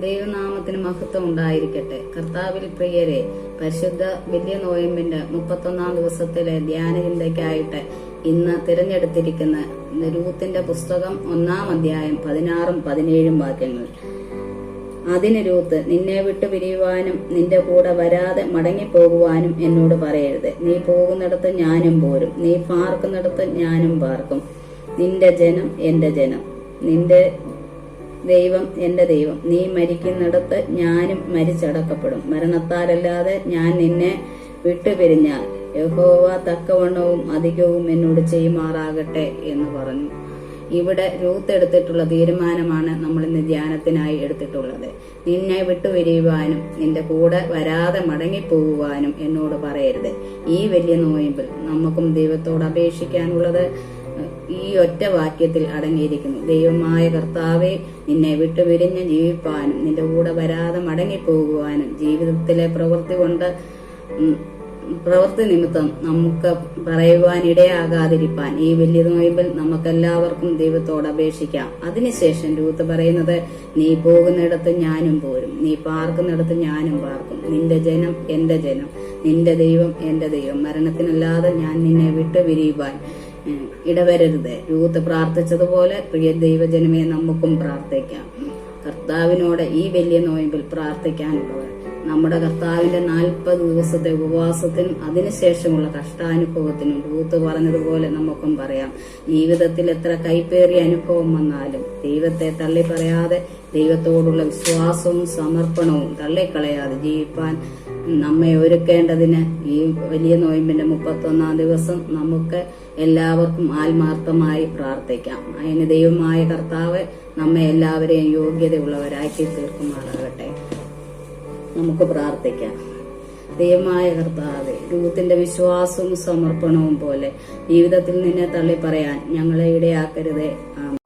ദൈവനാമത്തിന് മഹത്വം ഉണ്ടായിരിക്കട്ടെ. കർത്താവിൽ പ്രിയരെ, പരിശുദ്ധ വലിയ നോയമ്പിന്റെ 31 ദിവസത്തിലെ ധ്യാന ചിന്തയ്ക്കായിട്ട് ഇന്ന് തിരഞ്ഞെടുത്തിരിക്കുന്ന രൂത്തിന്റെ പുസ്തകം 1-ാം അധ്യായം 16-17 വാക്യങ്ങൾ. അതിന് രൂത്ത്, നിന്നെ വിട്ടു പിരിയുവാനും നിന്റെ കൂടെ വരാതെ മടങ്ങിപ്പോകുവാനും എന്നോട് പറയരുത്. നീ പോകുന്നിടത്ത് ഞാനും പോരും, നീ പാർക്കുന്നിടത്ത് ഞാനും പാർക്കും. നിന്റെ ജനം എന്റെ ജനം, നിന്റെ ദൈവം എന്റെ ദൈവം. നീ മരിക്കുന്നിടത്ത് ഞാനും മരിച്ചടക്കപ്പെടും. മരണത്താലല്ലാതെ ഞാൻ നിന്നെ വിട്ടുപിരിഞ്ഞാൽ യഹോവ തക്കവണ്ണവും അധികവും എന്നോട് ചെയ്യുമാറാകട്ടെ എന്ന് പറഞ്ഞു. ഇവിടെ രൂത്ത് എടുത്തിട്ടുള്ള തീരുമാനമാണ് നമ്മൾ ഇന്ന് ധ്യാനത്തിനായി എടുത്തിട്ടുള്ളത്. നിന്നെ വിട്ടുപിരിയുവാനും നിന്റെ കൂടെ വരാതെ മടങ്ങിപ്പോകുവാനും എന്നോട് പറയരുത്. ഈ വലിയ നോയമ്പിൽ നമുക്കും ദൈവത്തോട് അപേക്ഷിക്കാനുള്ളത് ഈ ഒറ്റ വാക്യത്തിൽ അടങ്ങിയിരിക്കുന്നു. ദൈവമായ കർത്താവെ, നിന്നെ വിട്ടുപിരിഞ്ഞ് ജീവിപ്പാനും നിന്റെ കൂടെ വരാതെ മടങ്ങിപ്പോകുവാനും ജീവിതത്തിലെ പ്രവൃത്തി നിമിത്തം നമുക്ക് പറയുവാനിടയാകാതിരിപ്പാൻ ഈ വലിയ നോയമ്പിൽ നമുക്കെല്ലാവർക്കും ദൈവത്തോട് അപേക്ഷിക്കാം. അതിനുശേഷം രൂത്ത് പറയുന്നത്, നീ പോകുന്നിടത്ത് ഞാനും പോരും, നീ പാർക്കുന്നിടത്ത് ഞാനും പാർക്കും. നിന്റെ ജനം എന്റെ ജനം, നിന്റെ ദൈവം എന്റെ ദൈവം. മരണത്തിനല്ലാതെ ഞാൻ നിന്നെ വിട്ടുപിരിയുവാൻ ഇടവരരുത്. രൂത്ത് പ്രാർത്ഥിച്ചതുപോലെ പ്രിയ ദൈവജനമേ, നമുക്കും പ്രാർത്ഥിക്കാം. കർത്താവിനോട് ഈ വലിയ നോയമ്പിൽ പ്രാർത്ഥിക്കാനുള്ളവർ നമ്മുടെ കർത്താവിന്റെ 40 ദിവസത്തെ ഉപവാസത്തിനും അതിനുശേഷമുള്ള കഷ്ടാനുഭവത്തിനും രൂത്ത് പറഞ്ഞതുപോലെ നമുക്കും പറയാം. ജീവിതത്തിൽ എത്ര കൈപ്പേറിയ അനുഭവം വന്നാലും ദൈവത്തെ തള്ളി പറയാതെ, ദൈവത്തോടുള്ള വിശ്വാസവും സമർപ്പണവും തള്ളിക്കളയാതെ ജീവിപ്പാൻ നമ്മെ ഒരുക്കേണ്ടതിന് ഈ വലിയ നോയമ്പിന്റെ 31-ാം ദിവസം നമുക്ക് എല്ലാവർക്കും ആത്മാർത്ഥമായി പ്രാർത്ഥിക്കാം. അതിന് ദൈവമായ കർത്താവ് നമ്മെ എല്ലാവരെയും യോഗ്യതയുള്ളവരാക്കി തീർക്കുമാറാകട്ടെ. നമുക്ക് പ്രാർത്ഥിക്കാം. ദൈവമായ കർത്താവെ, രൂത്തിന്റെ വിശ്വാസവും സമർപ്പണവും പോലെ ജീവിതത്തിൽ നിന്നെ തള്ളി പറയാൻ ഞങ്ങളെ ഇടയാക്കരുതേ. ആമേൻ.